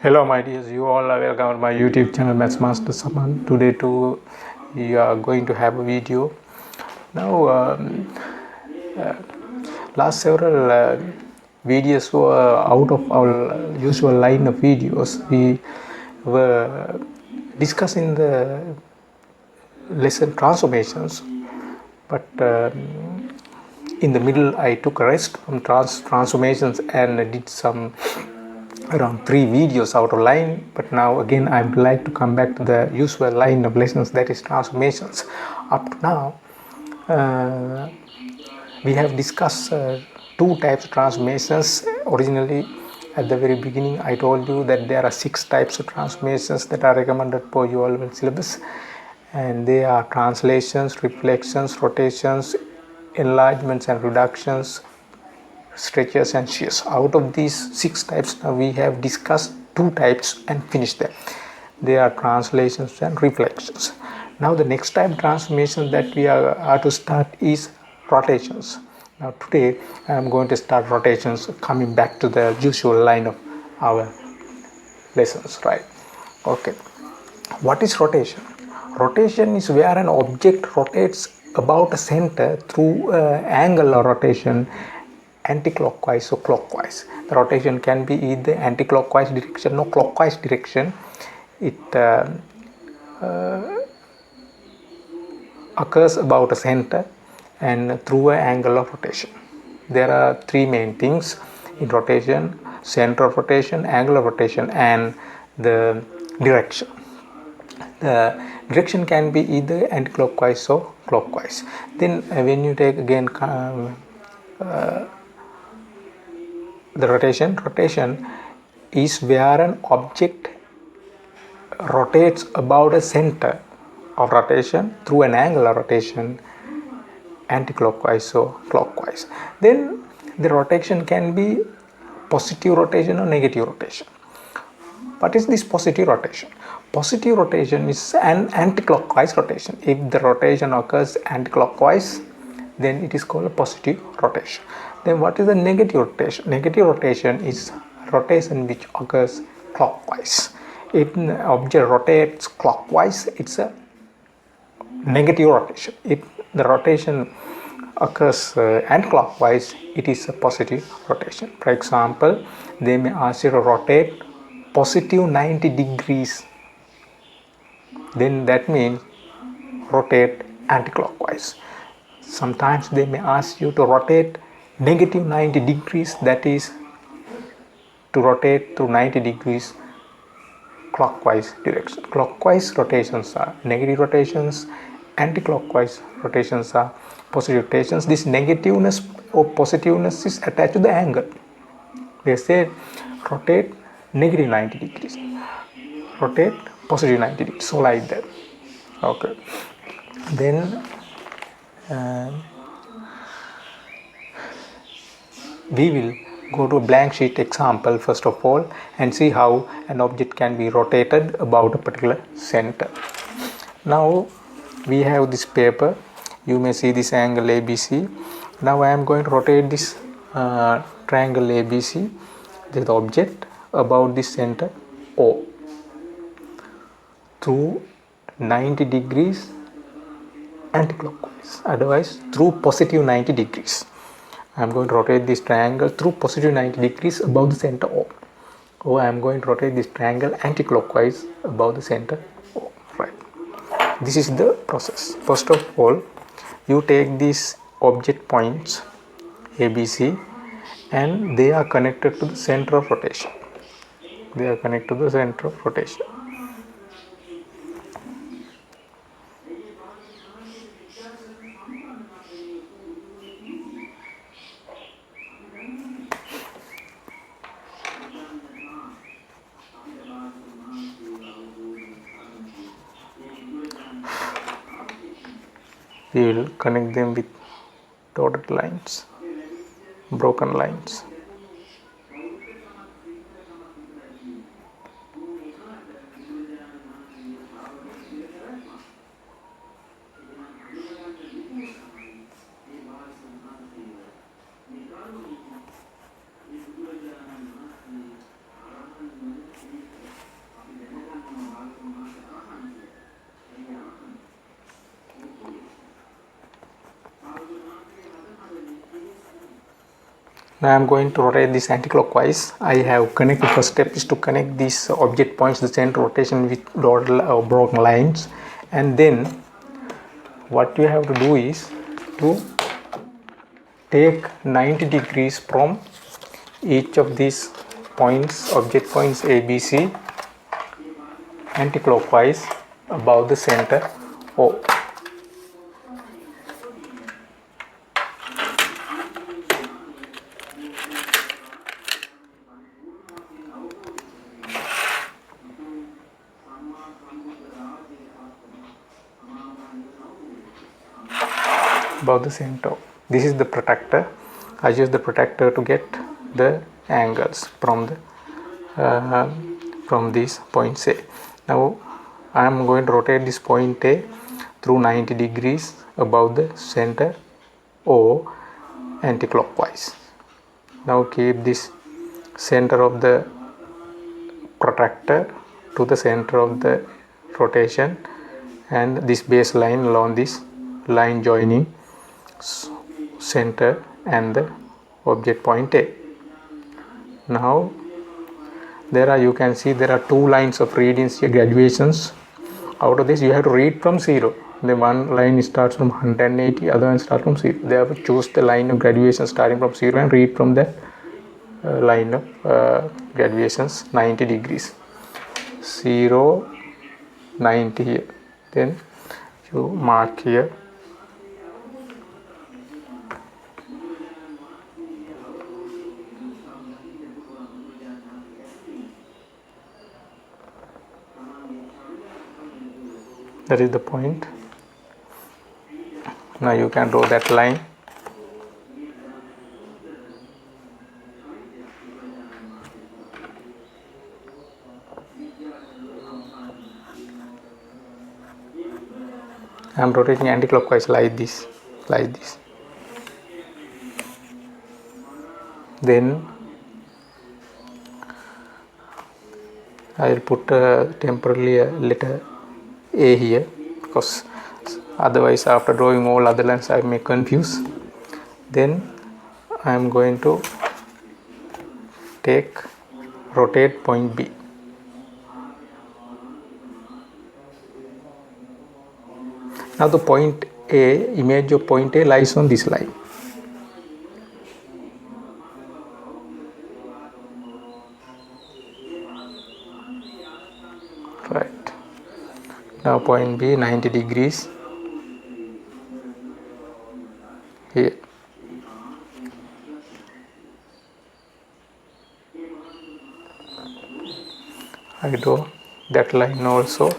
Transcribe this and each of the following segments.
Hello my dears, you all are welcome to my YouTube channel MATHS Master Saman. Today too we are going to have a video. Now last several videos were out of our usual line of videos. We were discussing the lesson transformations, but in the middle I took a rest from transformations and did some around 3 videos out of line, but now again I would like to come back to the usual line of lessons, that is transformations. Up to now we have discussed 2 types of transformations. Originally at the very beginning I told you that there are 6 types of transformations that are recommended for your level syllabus, and they are translations, reflections, rotations, enlargements and reductions, stretches and shears. Out of these 6 types, now we have discussed 2 types and finished them. They are translations and reflections. Now the next type transformation that we are to start is rotations. Now today I am going to start rotations, coming back to the usual line of our lessons, right? Okay, what is rotation? Rotation is where an object rotates about a center through angular rotation, anti-clockwise or clockwise. The rotation can be either anti-clockwise direction or clockwise direction. It occurs about a center and through an angle of rotation. There are 3 main things in rotation: center of rotation, angle of rotation, and the direction. The direction can be either anti-clockwise or clockwise. Then when you take again the rotation is where an object rotates about a center of rotation through an angular rotation, anti-clockwise or clockwise. Then the rotation can be positive rotation or negative rotation. What is this positive rotation? Positive rotation is an anti-clockwise rotation. If the rotation occurs anti-clockwise, then it is called a positive rotation. Then what is the negative rotation? Negative rotation is rotation which occurs clockwise. If the object rotates clockwise, it's a negative rotation. If the rotation occurs anti-clockwise, it is a positive rotation. For example, they may ask you to rotate positive 90 degrees, then that means rotate anti-clockwise. Sometimes they may ask you to rotate negative 90 degrees, that is to rotate through 90 degrees clockwise direction. Clockwise rotations are negative rotations, anti-clockwise rotations are positive rotations. This negativeness or positiveness is attached to the angle. They say rotate negative 90 degrees, rotate positive 90 degrees, so like that. Okay, then we will go to a blank sheet example first of all and see how an object can be rotated about a particular center. Now we have this paper, you may see this angle ABC. Now I am going to rotate this triangle ABC, the object, about this center O through 90 degrees anti-clockwise, otherwise through positive 90 degrees. I am going to rotate this triangle through positive 90 degrees above the center O. Or I am going to rotate this triangle anti-clockwise above the center O. Right. This is the process. First of all, you take these object points ABC and they are connected to the center of rotation. They are connected to the center of rotation. We will connect them with dotted lines, broken lines. Now I am going to rotate this anti-clockwise. I have connected. First step is to connect these object points, the center rotation, with dotted broken lines, and then what you have to do is to take 90 degrees from each of these points, object points A, B, C, anti-clockwise above the center O. Above the center. This is the protractor. I use the protractor to get the angles from these points A. Now I am going to rotate this point A through 90 degrees above the center O anti-clockwise. Now keep this center of the protractor to the center of the rotation and this baseline along this line joining center and the object point A. Now you can see there are two lines of readings here, graduations. Out of this you have to read from 0. The one line starts from 180, other one starts from 0. They have to choose the line of graduation starting from 0 and read from that line of graduations 90 degrees. 0, 90 here. Then you mark here. That is the point. Now you can draw that line. I am rotating anti-clockwise like this. Then I will put temporarily a letter A here, because otherwise after drawing all other lines I may confuse. Then I am going to rotate point B. Now the point A, image of point A lies on this line. Right. Now point B 90 degrees here. I draw that line also.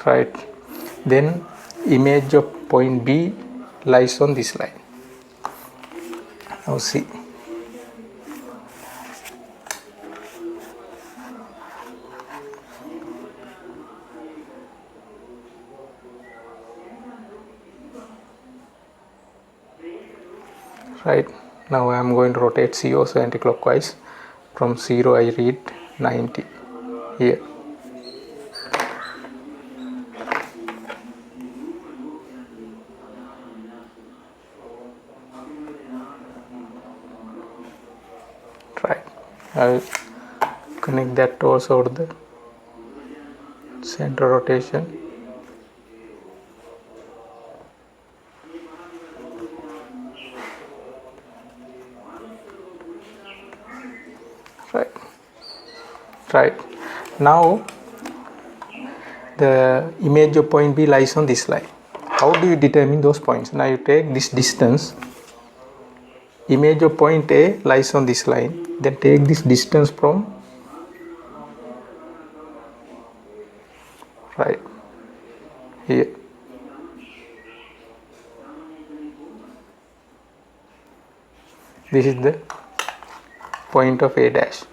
Right. Then image of point B lies on this line. Now see. Right. Now I am going to rotate C also anti-clockwise. From 0 I read 90 here. Right. I will connect that also to the center rotation. Right. Now the image of point B lies on this line. How do you determine those points? Now you take this distance. Image of point A lies on this line. Then take this distance from right here. This is the point of A dash.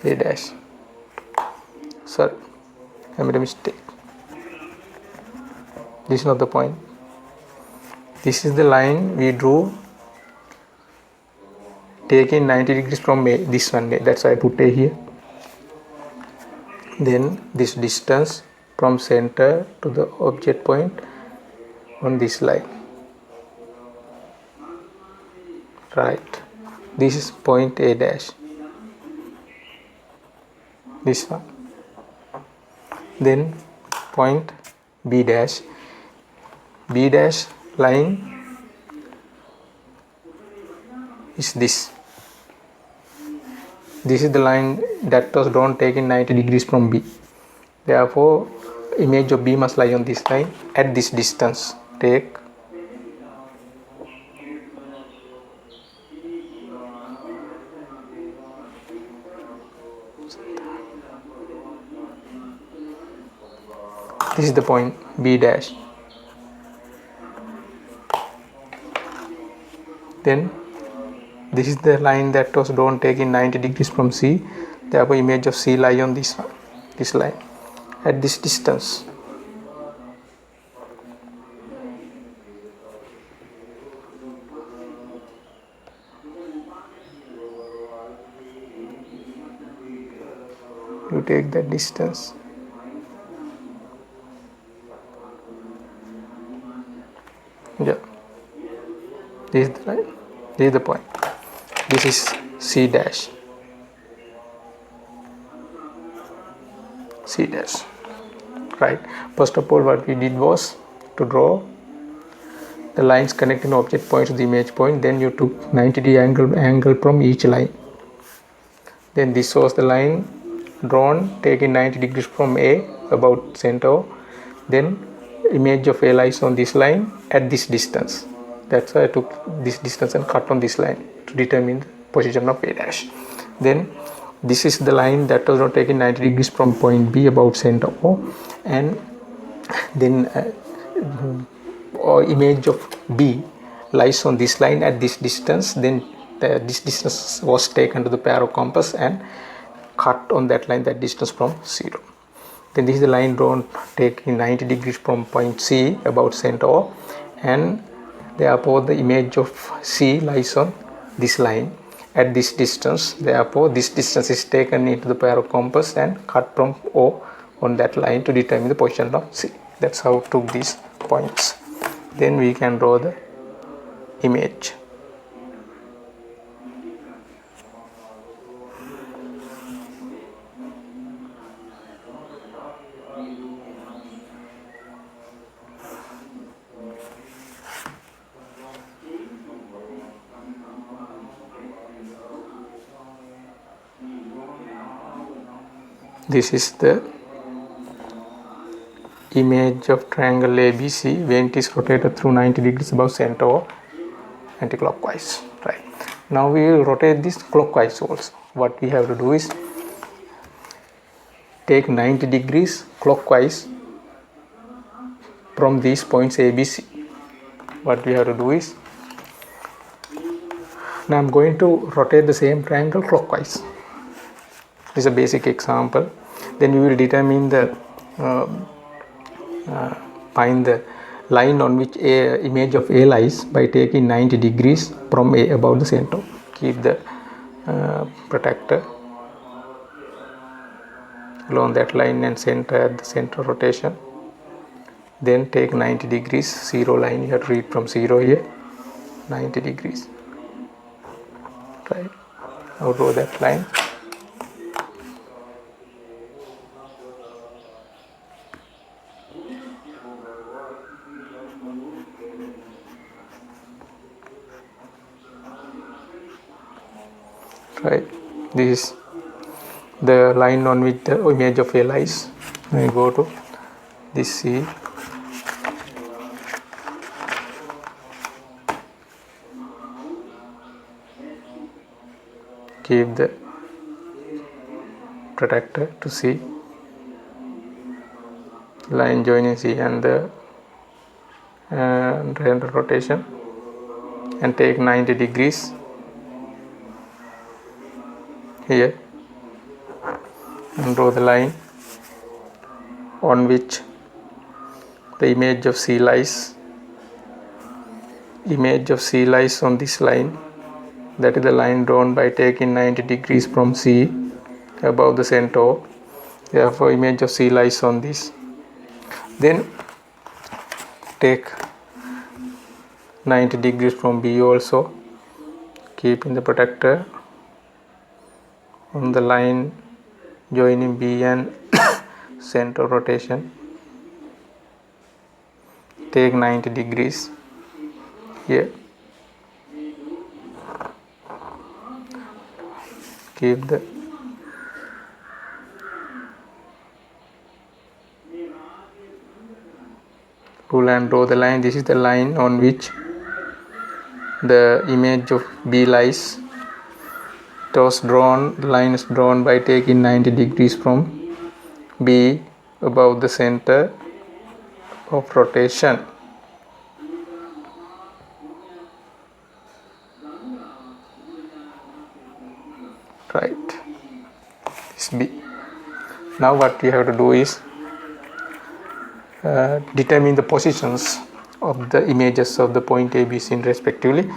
A dash. Sorry, I made a mistake. This is not the point. This is the line we drew taking 90 degrees from A, this one, that's why I put A here. Then this distance from center to the object point on this line, right? This is point A dash, this one. Then point B dash. B dash line is this. This is the line that was drawn taking 90 degrees from B. Therefore, image of B must lie on this line at this distance. Take this is the point B dash. Then this is the line that was drawn taking 90 degrees from C. Therefore, image of C lie on this line at this distance. You take that distance. Yeah, this is the line. This is the point. This is C dash. C dash. Right. First of all, what we did was to draw the lines connecting object points to the image point. Then you took 90 degree angle from each line. Then this was the line drawn taking 90 degrees from A about center. Then image of A lies on this line at this distance. That's why I took this distance and cut on this line to determine the position of A dash. Then this is the line that was not taking 90 degrees from point B about center O, and then image of B lies on this line at this distance. Then this distance was taken to the pair of compass and cut on that line, that distance from 0. Then this is the line drawn taking 90 degrees from point C about center O, and therefore the image of C lies on this line at this distance. Therefore this distance is taken into the pair of compass and cut from O on that line to determine the position of C. That's how I took these points. Then we can draw the image. This is the image of triangle ABC when it is rotated through 90 degrees above center or anti-clockwise. Right. Now we will rotate this clockwise also. What we have to do is take 90 degrees clockwise from these points ABC. What we have to do is, now I am going to rotate the same triangle clockwise. This is a basic example. Then we will determine the find the line on which A image of A lies by taking 90 degrees from A about the center. Keep the protractor along that line and center at the center rotation. Then take 90 degrees, 0 line, you have to read from 0 here, 90 degrees. Right. Now draw that line. Right, this is the line on which the image of A lies. I go to this C, keep the protractor to C, line joining C and the rotation, and take 90 degrees here, and draw the line on which the image of C lies. Image of C lies on this line, that is the line drawn by taking 90 degrees from C above the center. Therefore image of C lies on this. Then take 90 degrees from B also, keeping the protector on the line joining B and center rotation. Take 90 degrees here, keep the rule and draw the line. This is the line on which the image of B lies. It was drawn, the line is drawn by taking 90 degrees from B above the center of rotation. Right, this B. Now what we have to do is determine the positions of the images of the point A, B, C respectively.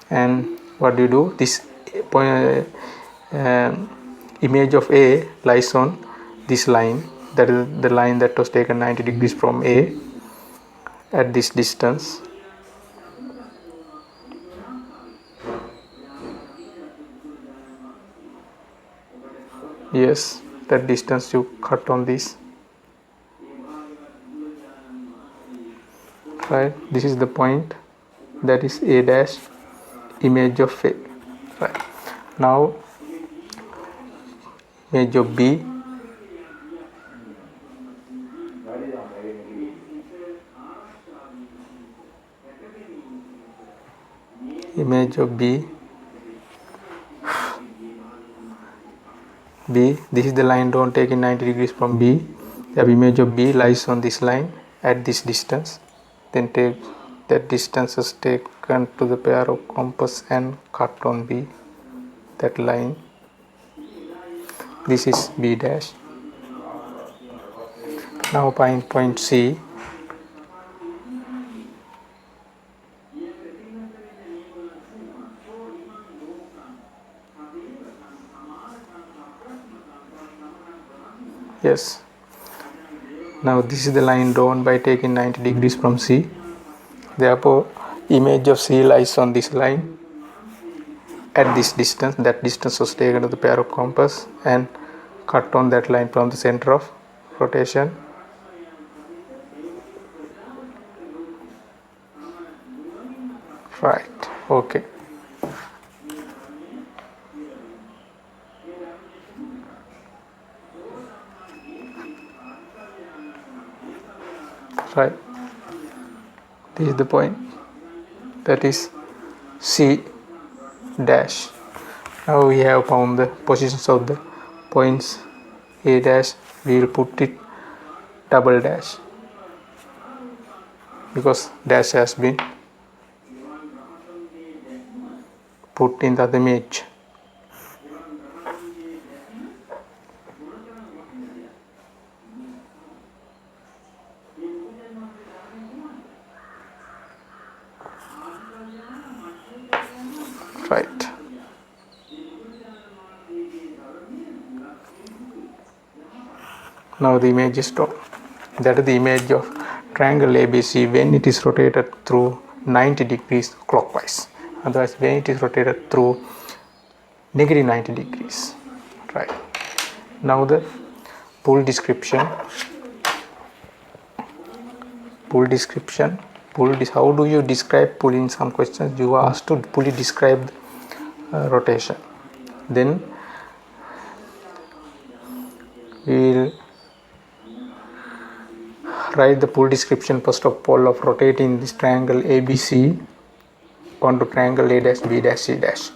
And what do you do? This point, image of A lies on this line, that is the line that was taken 90 degrees from A at this distance. Yes, that distance you cut on this. Right, this is the point, that is A dash, image of A. Right, now image of B, image of B, this is the line drawn taking 90 degrees from B. The image of B lies on this line at this distance. Then take that distance is taken to the pair of compass and cut on B, that line. This is B dash. Now find point C. Yes. Now this is the line drawn by taking 90 degrees from C. Therefore image of C lies on this line at this distance. That distance was taken to the pair of compass and cut on that line from the center of rotation. Right, okay. Right, this is the point, that is C dash. Now we have found the positions of the points A dash. We will put it double dash because dash has been put in the image. Right. Now the image is drawn. That is the image of triangle ABC when it is rotated through 90 degrees clockwise. Otherwise, when it is rotated through negative 90 degrees. Right. Now the pull description. How do you describe pull? In some questions you are asked to fully describe rotation. Then we will write the pull description first of all of rotating this triangle ABC onto triangle A dash B dash C dash.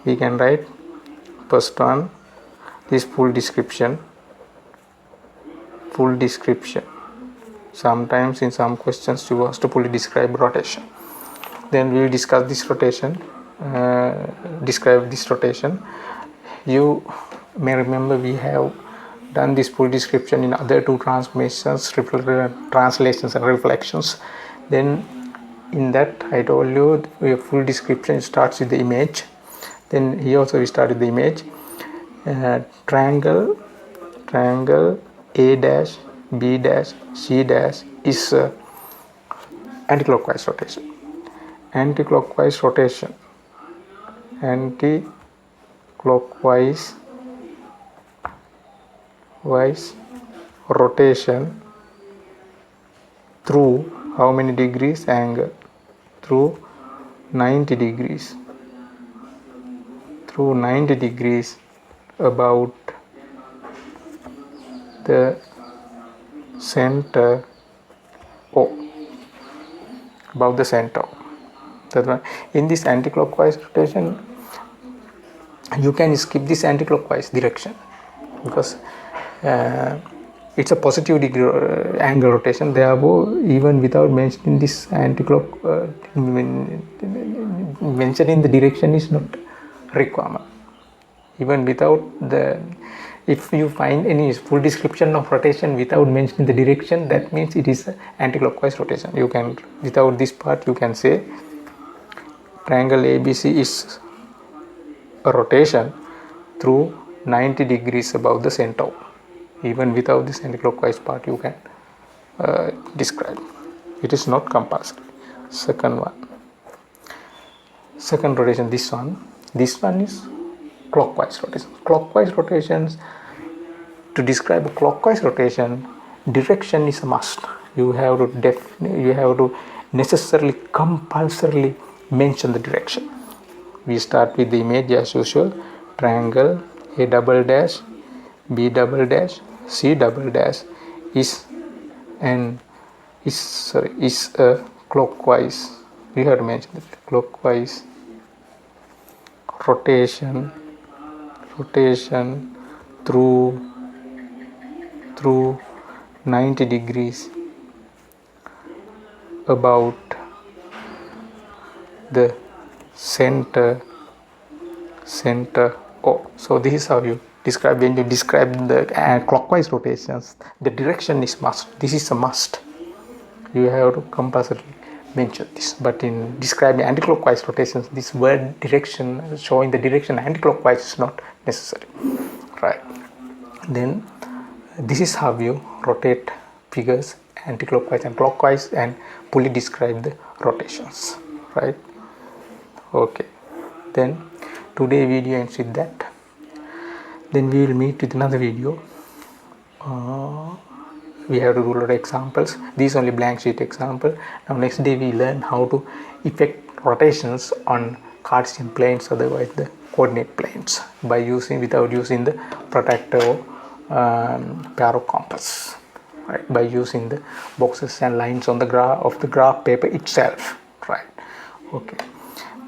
We can write first one, this pull description. Sometimes in some questions you ask to fully describe rotation. Then we will discuss this rotation, describe this rotation. You may remember we have done this full description in other two translations and reflections. Then in that I told you the full description starts with the image. Then here also we start with the image. Triangle A dash B dash C dash is anti-clockwise rotation. Anti-clockwise rotation through how many degrees angle? Through 90 degrees. Through 90 degrees about the center O. Above the center. That one. In this anti-clockwise rotation, you can skip this anti-clockwise direction because it's a positive degree angle rotation. Therefore, even without mentioning this mentioning the direction is not requirement. Even without the, if you find any full description of rotation without mentioning the direction, that means it is anti-clockwise rotation. You can, without this part, you can say triangle ABC is a rotation through 90 degrees above the center. Even without this anti-clockwise part, you can describe. It is not compulsory. Second rotation, this one is clockwise rotation. Clockwise rotations, to describe a clockwise rotation, direction is a must. You have to necessarily, compulsorily mention the direction. We start with the image as usual. Triangle A double dash B double dash C double dash is a clockwise. We have to mention that clockwise rotation through 90 degrees about the center O. So this is how you describe. When you describe the clockwise rotations, the direction is must. This is a must. You have to compulsorily mention this. But in describing anti-clockwise rotations, this word direction, showing the direction anti-clockwise, is not necessary, right? Then this is how you rotate figures anti-clockwise and clockwise and fully describe the rotations, right? Okay, then today video ends with that. Then we will meet with another video. We have to do a lot of examples. These only blank sheet example. Now next day we learn how to effect rotations on Cartesian planes, otherwise the coordinate planes, by without using the protractor or pair of compass, right? By using the boxes and lines on the graph paper itself, right? Okay.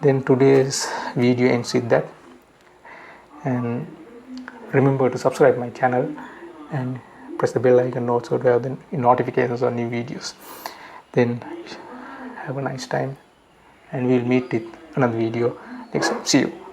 Then today's video ends with that. And remember to subscribe my channel and press the bell icon also to have the notifications on new videos. Then have a nice time, and we'll meet with another video next time. See you.